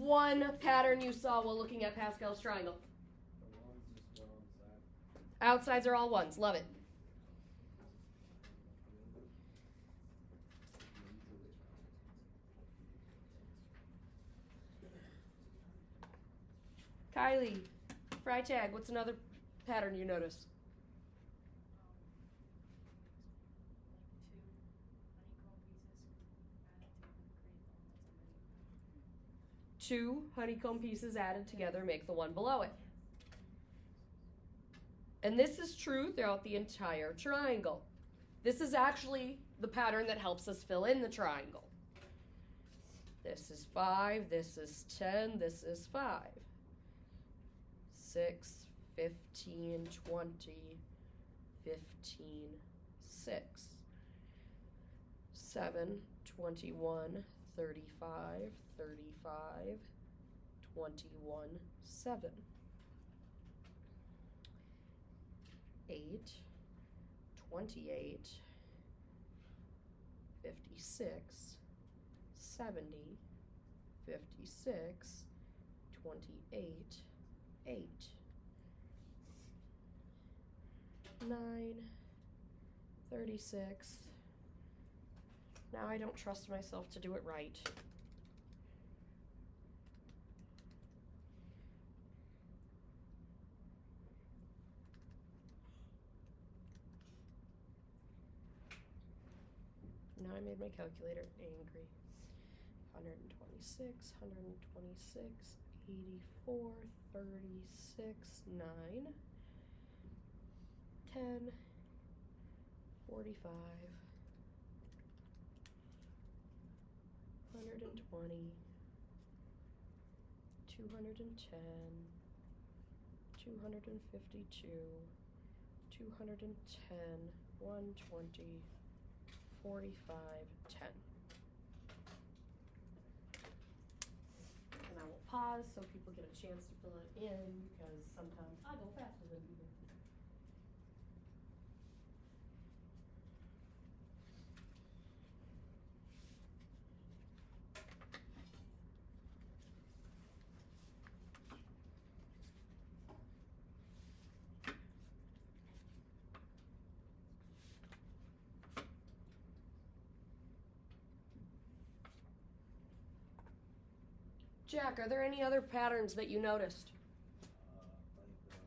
one pattern you saw while looking at Pascal's triangle? The ones just go outside. Outsides are all ones. Love it. Kylie, Freitag, what's another pattern you notice? Two honeycomb pieces added together make the one below it. And this is true throughout the entire triangle. This is actually the pattern that helps us fill in the triangle. This is 5, this is 10, this is 5. 6, 15, 20, 15, 6. 7, 21, 35, 35, 21, 7. 8, 28, 56, 70, 56, 28, 8, 9, 36. Now I don't trust myself to do it right. Now I made my calculator angry. 126, 126, 84, 36, 9, 10, 45, 120, 210, 252, 210, 120, 45, 10. And I will pause so people get a chance to fill it in because sometimes I go faster than people. Jack, are there any other patterns that you noticed? Like the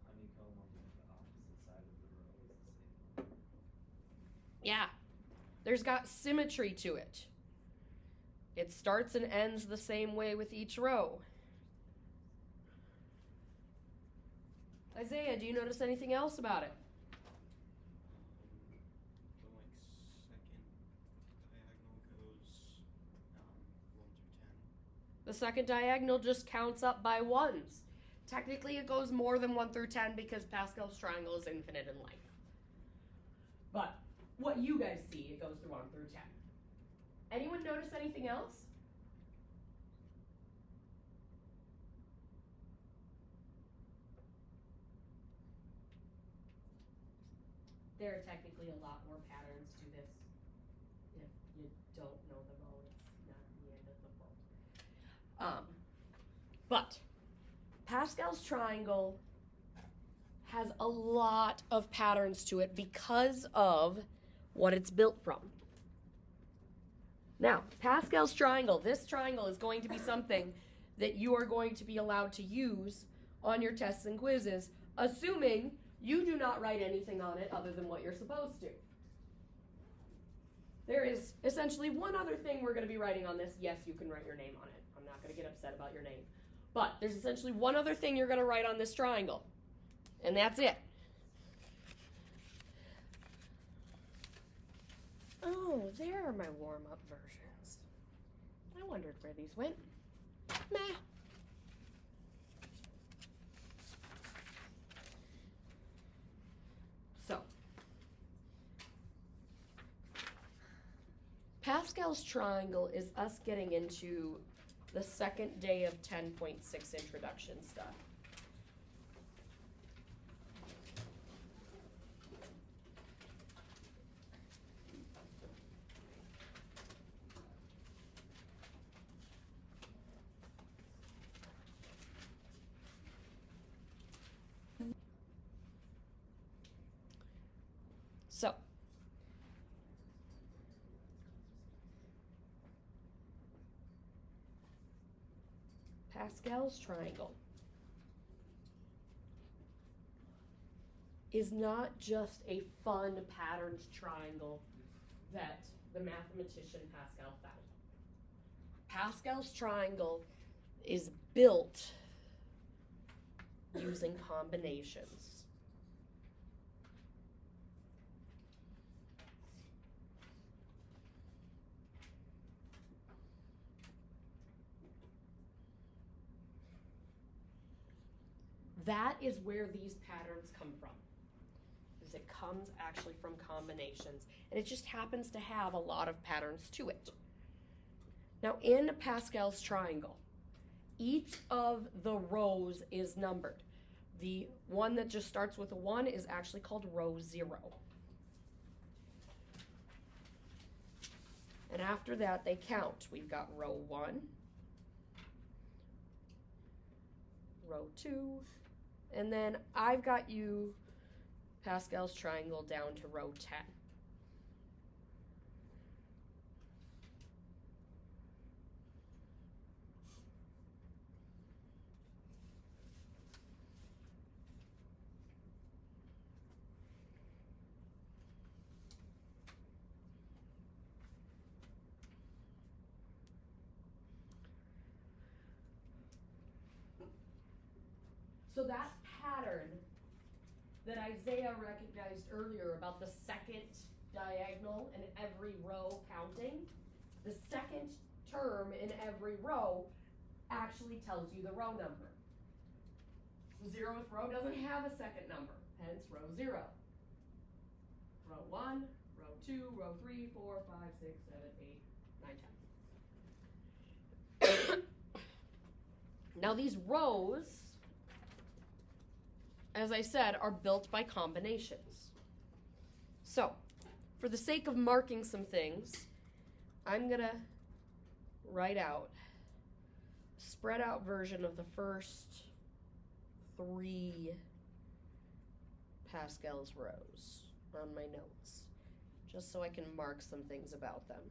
honeycomb on the opposite side of the row is the same one. Yeah, there's got symmetry to it. It starts and ends the same way with each row. Isaiah, do you notice anything else about it? The second diagonal goes 1 through 10. The second diagonal just counts up by ones. Technically, it goes more than 1 through 10 because Pascal's triangle is infinite in length. But what you guys see, it goes through 1 through 10. Anyone notice anything else? There are technically a lot more patterns to this. If you don't know them all, it's not the end of the world. But Pascal's triangle has a lot of patterns to it because of what it's built from. Now, Pascal's triangle, this triangle is going to be something that you are going to be allowed to use on your tests and quizzes, assuming you do not write anything on it other than what you're supposed to. There is essentially one other thing we're going to be writing on this. Yes, you can write your name on it. I'm not going to get upset about your name. But there's essentially one other thing you're going to write on this triangle. And that's it. Oh, there are my warm-up versions. I wondered where these went. Meh. So, Pascal's triangle is us getting into the second day of 10.6 introduction stuff. So, Pascal's triangle is not just a fun patterned triangle that the mathematician Pascal found. Pascal's triangle is built using combinations. That is where these patterns come from. Because it comes actually from combinations. And it just happens to have a lot of patterns to it. Now in Pascal's triangle, each of the rows is numbered. The one that just starts with a 1 is actually called row 0. And after that, they count. We've got row 1, row 2, and then I've got you Pascal's triangle down to row 10. So that pattern that Isaiah recognized earlier about the second diagonal in every row counting, the second term in every row actually tells you the row number. The 0th row doesn't have a second number, hence row 0. Row 1, row 2, row 3, 4, 5, 6, 7, 8, 9, 10. Now these rows, as I said, are built by combinations. So, for the sake of marking some things, I'm going to write out a spread out version of the first 3 Pascal's rows on my notes, just so I can mark some things about them.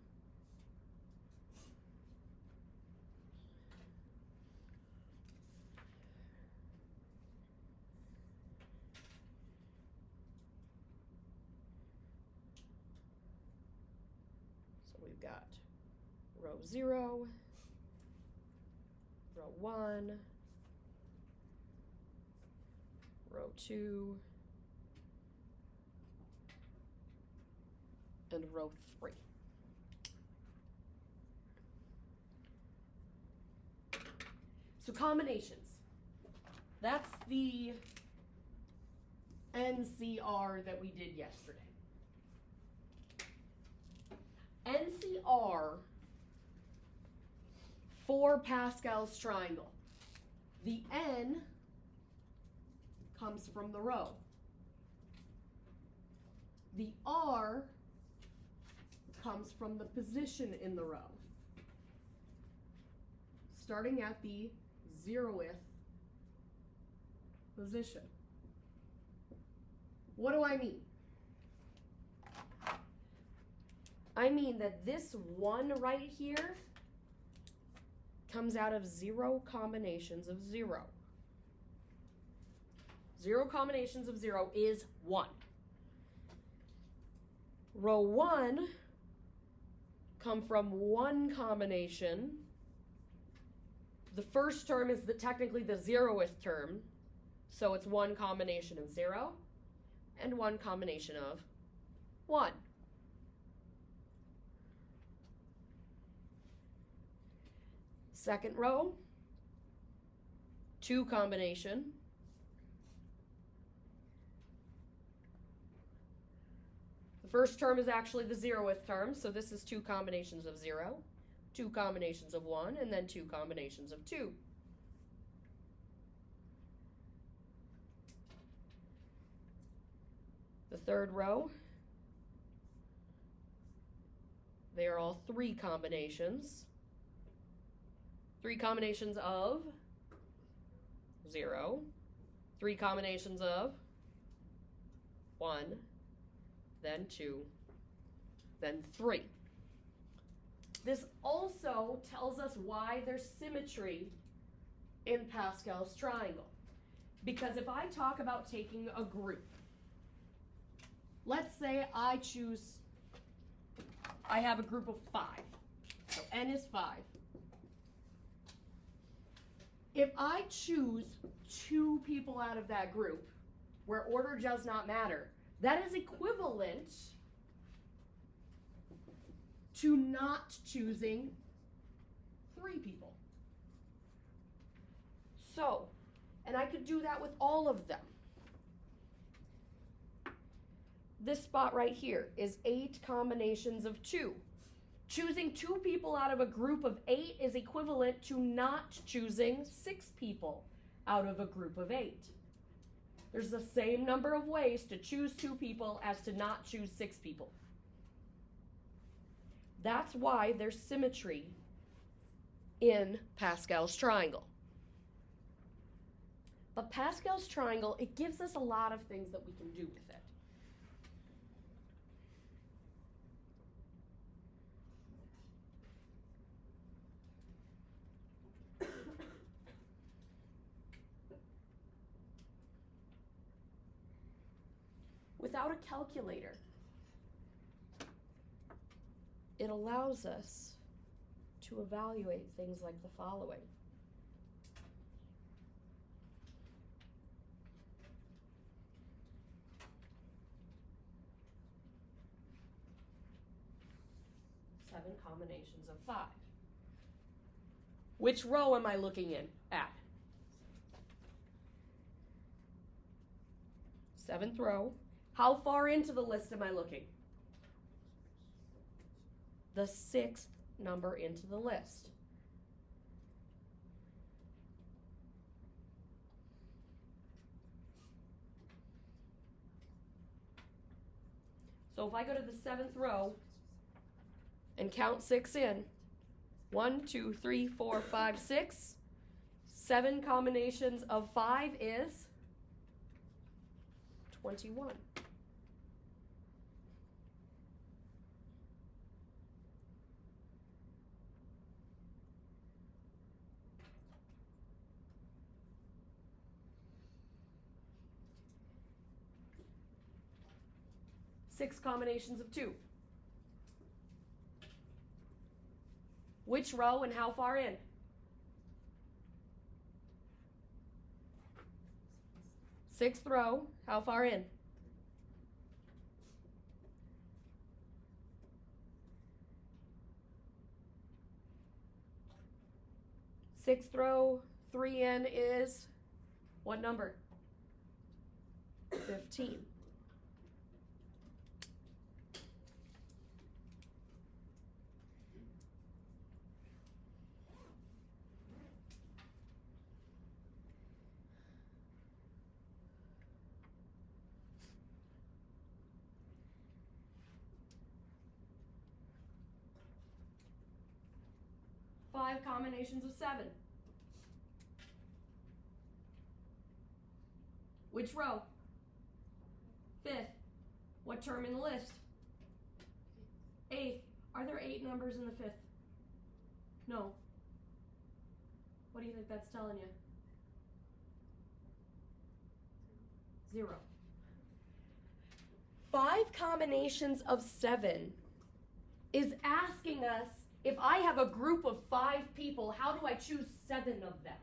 We've got row 0, row 1, row 2, and row 3. So combinations. That's the NCR that we did yesterday. NCR for Pascal's triangle. The N comes from the row. The R comes from the position in the row, starting at the 0th position. What do I mean? I mean that this 1 right here comes out of 0 combinations of 0. 0 combinations of 0 is 1. Row 1 come from 1 combination. The first term is technically the 0th term, so it's 1 combination of 0 and 1 combination of 1. Second row, 2 combination. The first term is actually the 0th term, so this is 2 combinations of 0, 2 combinations of 1, and then 2 combinations of 2. The third row, they are all 3 combinations. 3 combinations of 0, 3 combinations of 1, then 2, then 3. This also tells us why there's symmetry in Pascal's triangle. Because if I talk about taking a group, let's say I have a group of 5. So n is 5. If I choose 2 people out of that group, where order does not matter, that is equivalent to not choosing 3 people. So, and I could do that with all of them. This spot right here is 8 combinations of 2. Choosing 2 people out of a group of 8 is equivalent to not choosing 6 people out of a group of 8. There's the same number of ways to choose 2 people as to not choose 6 people. That's why there's symmetry in Pascal's triangle. But Pascal's triangle, it gives us a lot of things that we can do with it. Without a calculator, it allows us to evaluate things like the following. Seven combinations of 5. Which row am I looking at? 7th row. How far into the list am I looking? The 6th number into the list. So if I go to the 7th row and count 6 in, 1, 2, 3, 4, 5, 6, 7 combinations of 5 is 21. Six combinations of 2. Which row and how far in? Sixth row, how far in? Sixth row, 3 in is what number? 15. Five combinations of 7. Which row? 5th. What term in the list? 8th. Are there 8 numbers in the 5th? No. What do you think that's telling you? 0. 5 combinations of 7 is asking us, if I have a group of 5 people, how do I choose 7 of them?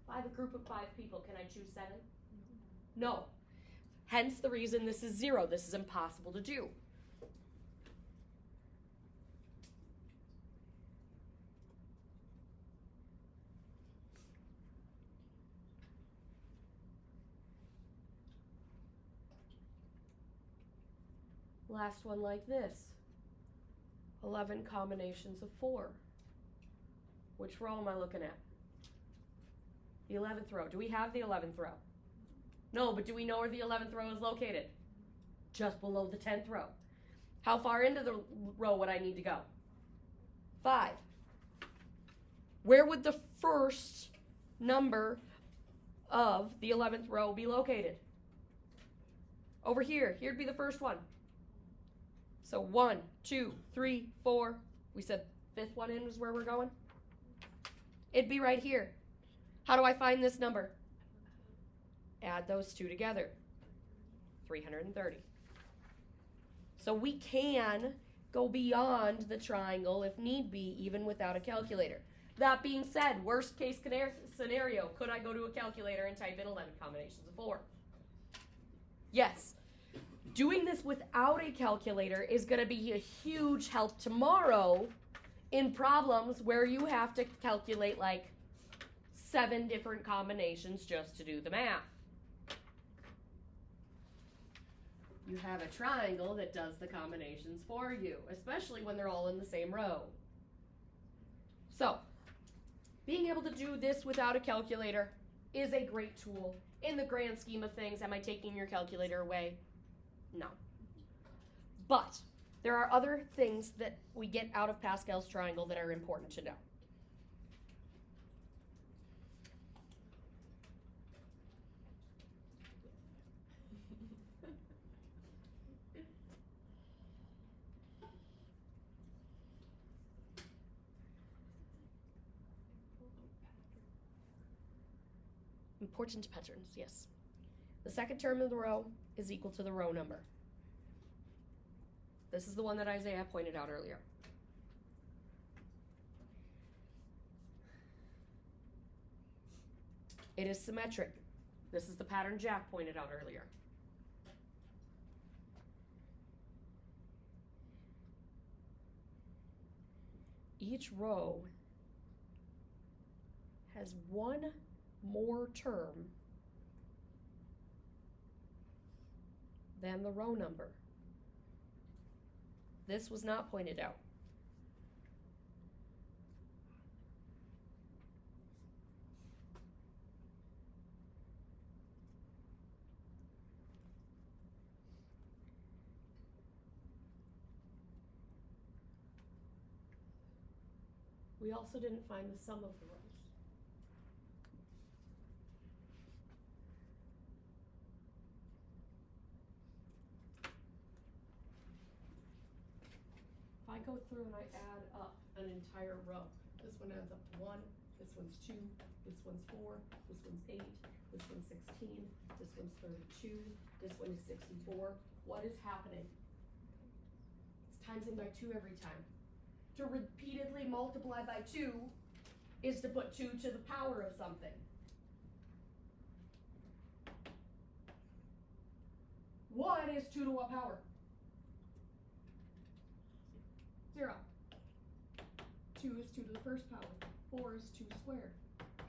If I have a group of 5 people, can I choose 7? No. Hence the reason this is 0. This is impossible to do. Last one like this. 11 combinations of 4. Which row am I looking at? The 11th row. Do we have the 11th row? No, but do we know where the 11th row is located? Just below the 10th row. How far into the row would I need to go? 5. Where would the first number of the 11th row be located? Over here, here'd be the first one. So 1, 2, 3, 4. We said fifth one in is where we're going. It'd be right here. How do I find this number? Add those two together. 330. So we can go beyond the triangle if need be, even without a calculator. That being said, worst case scenario, could I go to a calculator and type in 11 combinations of 4? Yes. Doing this without a calculator is going to be a huge help tomorrow in problems where you have to calculate like 7 different combinations just to do the math. You have a triangle that does the combinations for you, especially when they're all in the same row. So, being able to do this without a calculator is a great tool. In the grand scheme of things, am I taking your calculator away? No. But there are other things that we get out of Pascal's triangle that are important to know. Important patterns, yes. The second term of the row is equal to the row number. This is the one that Isaiah pointed out earlier. It is symmetric. This is the pattern Jack pointed out earlier. Each row has one more term than the row number. This was not pointed out. We also didn't find the sum of the rows. If I go through and I add up an entire row, this one adds up to 1, this one's 2, this one's 4, this one's 8, this one's 16, this one's 32, this one is 64. What is happening? It's times in by 2 every time. To repeatedly multiply by 2 is to put 2 to the power of something. What is 2 to what power? 0. 2 is 2 to the first power. 4 is 2 squared.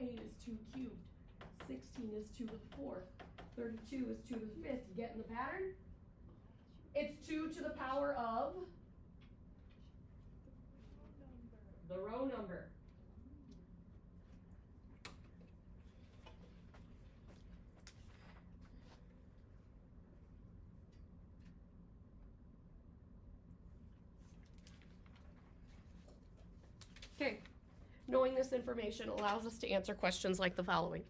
8 is 2 cubed. 16 is 2 to the fourth. 32 is 2 to the fifth. You getting the pattern? It's 2 to the power of the row number. Okay, knowing this information allows us to answer questions like the following.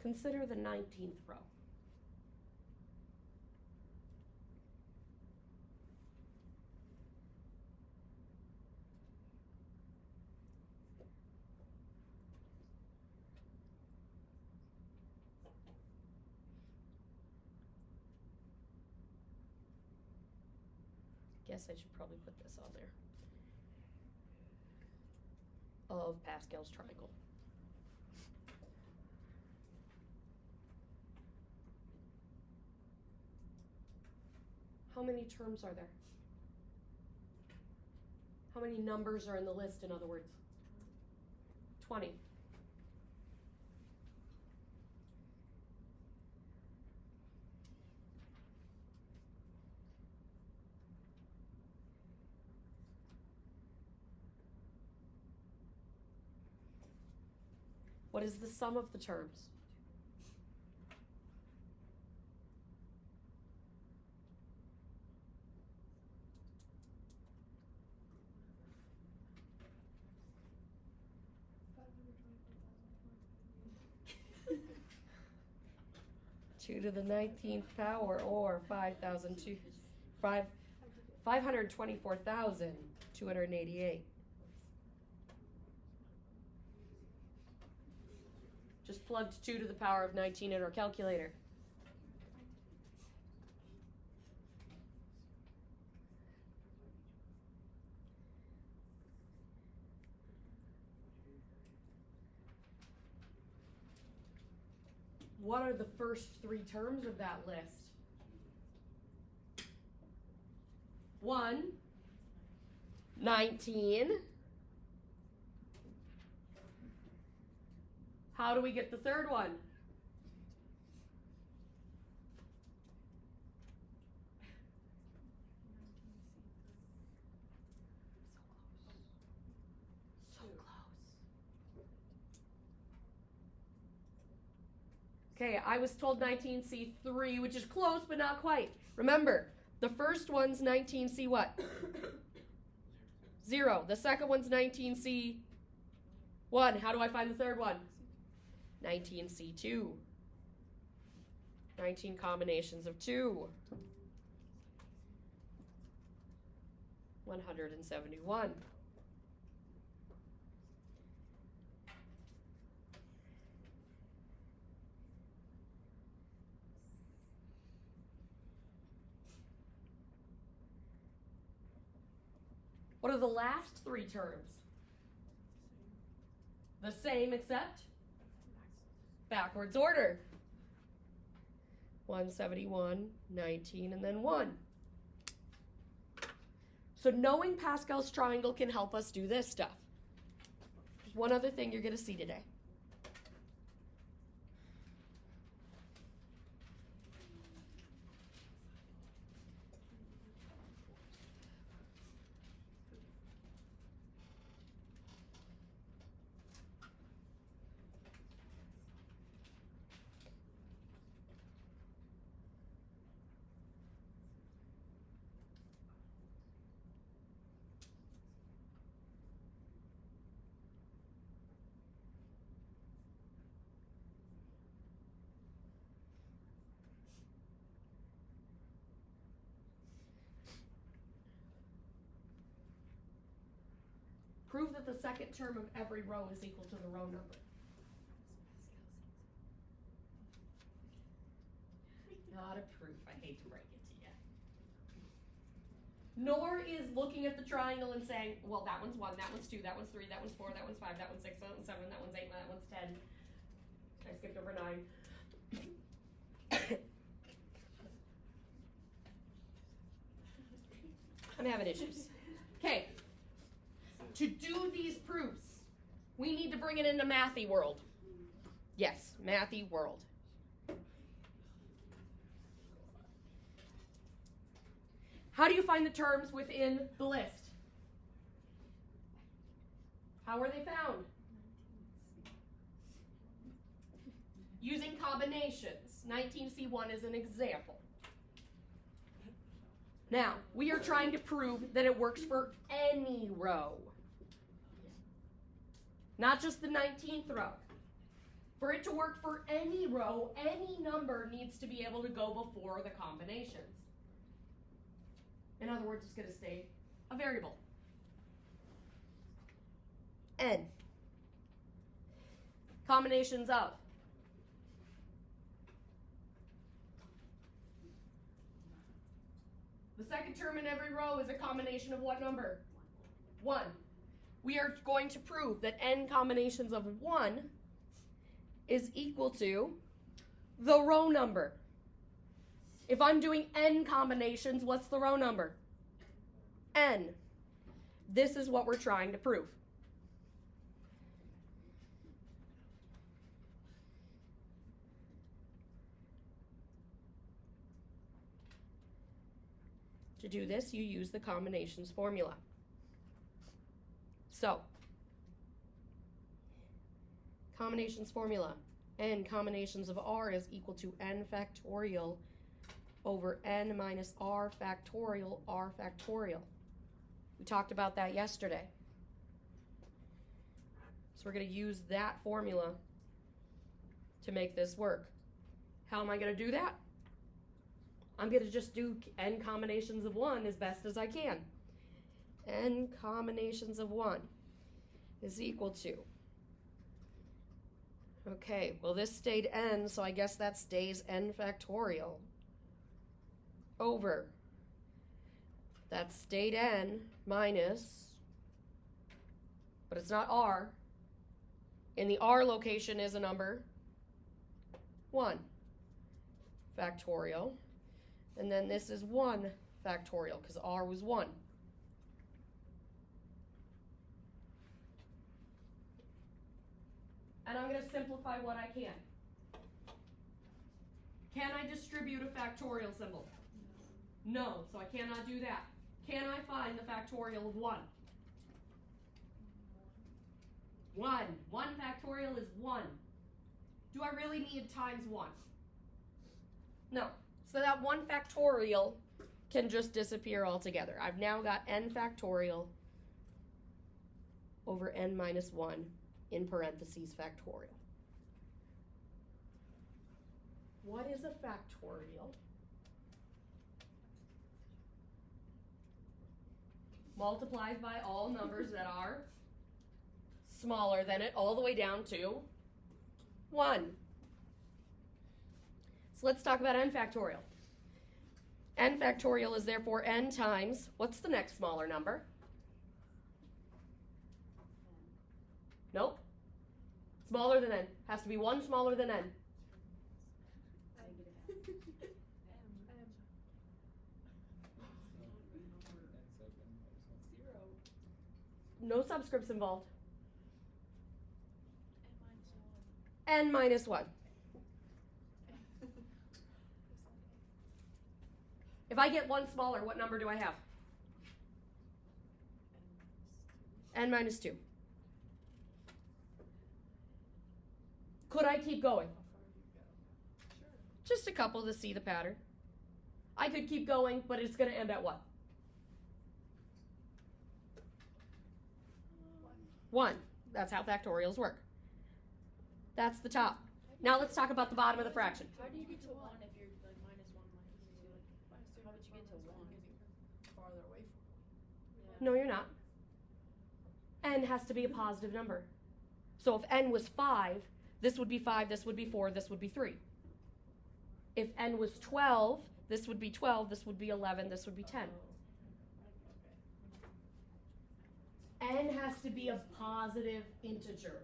Consider the 19th row. Guess I should probably put this on there. Of Pascal's triangle. How many terms are there? How many numbers are in the list, in other words? 20. What is the sum of the terms? Two to the 19th power, or 524,288. Just plugged 2 to the power of 19 in our calculator. What are the first 3 terms of that list? 1, 19. How do we get the third one? So close. Okay, I was told 19C3, which is close but not quite. Remember, the first one's 19C what? 0. The second one's 19C1. How do I find the third one? 19C2. 19 combinations of 2. 171. What are the last 3 terms? The same except backwards order. 171, 19, and then 1. So knowing Pascal's triangle can help us do this stuff. There's one other thing you're going to see today. Prove that the second term of every row is equal to the row number. Not a proof, I hate to break it to you. Nor is looking at the triangle and saying, well, that one's 1, that one's 2, that one's 3, that one's 4, that one's 5, that one's 6, that one's 7, that one's 8, that one's 10. I skipped over 9. I'm having issues. Okay. To do these proofs, we need to bring it into mathy world. Yes, mathy world. How do you find the terms within the list? How are they found? Using combinations. 19C1 is an example. Now, we are trying to prove that it works for any row. Not just the 19th row. For it to work for any row, any number needs to be able to go before the combinations. In other words, it's going to stay a variable. N. Combinations of. The second term in every row is a combination of what number? 1. We are going to prove that n combinations of 1 is equal to the row number. If I'm doing n combinations, what's the row number? N. This is what we're trying to prove. To do this, you use the combinations formula. So, combinations formula. N combinations of r is equal to n factorial over n minus r factorial r factorial. We talked about that yesterday. So we're going to use that formula to make this work. How am I going to do that? I'm going to just do n combinations of 1 as best as I can. N combinations of 1 is equal to, okay, well this stayed n, so I guess that stays n factorial over, that stayed n minus, but it's not r. In the r location is a number 1 factorial, and then this is 1 factorial because r was 1. And I'm going to simplify what I can. Can I distribute a factorial symbol? No, so I cannot do that. Can I find the factorial of 1? 1. 1 factorial is 1. Do I really need times 1? No. So that 1 factorial can just disappear altogether. I've now got n factorial over n minus 1 in parentheses factorial. What is a factorial? Multiplies by all numbers that are smaller than it all the way down to 1. So let's talk about n factorial. N factorial is therefore n times, what's the next smaller number? Nope. Smaller than n. Has to be 1 smaller than n. No subscripts involved. N minus 1. If I get 1 smaller, what number do I have? N minus 2. Could I keep going? Just a couple to see the pattern. I could keep going, but it's going to end at what? 1. That's how factorials work. That's the top. Now let's talk about the bottom of the fraction. How do you get to 1 if you're like minus 1 minus 2? How did you get to 1? Farther away from 1. No, you're not. N has to be a positive number. So if n was 5, this would be 5, this would be 4, this would be 3. If n was 12, this would be 12, this would be 11, this would be 10. N has to be a positive integer.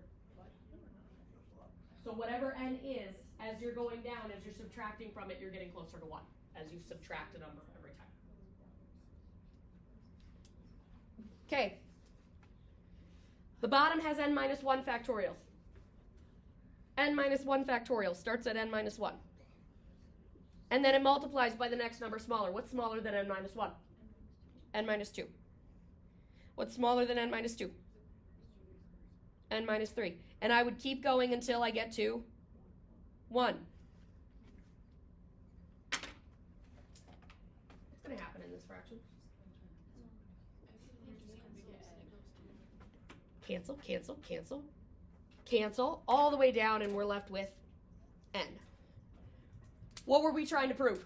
So whatever n is, as you're going down, as you're subtracting from it, you're getting closer to 1 as you subtract a number every time. Okay. The bottom has n minus 1 factorial. N minus 1 factorial starts at n minus 1. And then it multiplies by the next number smaller. What's smaller than n minus 1? N minus 2. What's smaller than n minus 2? N minus 3. And I would keep going until I get to 1. What's going to happen in this fraction? Cancel, cancel, cancel. Cancel all the way down, and we're left with n. What were we trying to prove?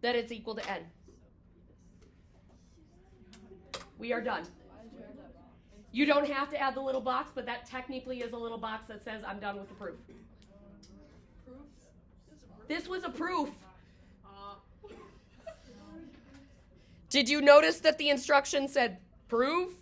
That it's equal to n. We are done. You don't have to add the little box, but that technically is a little box that says I'm done with the proof. This was a proof. Did you notice that the instruction said prove?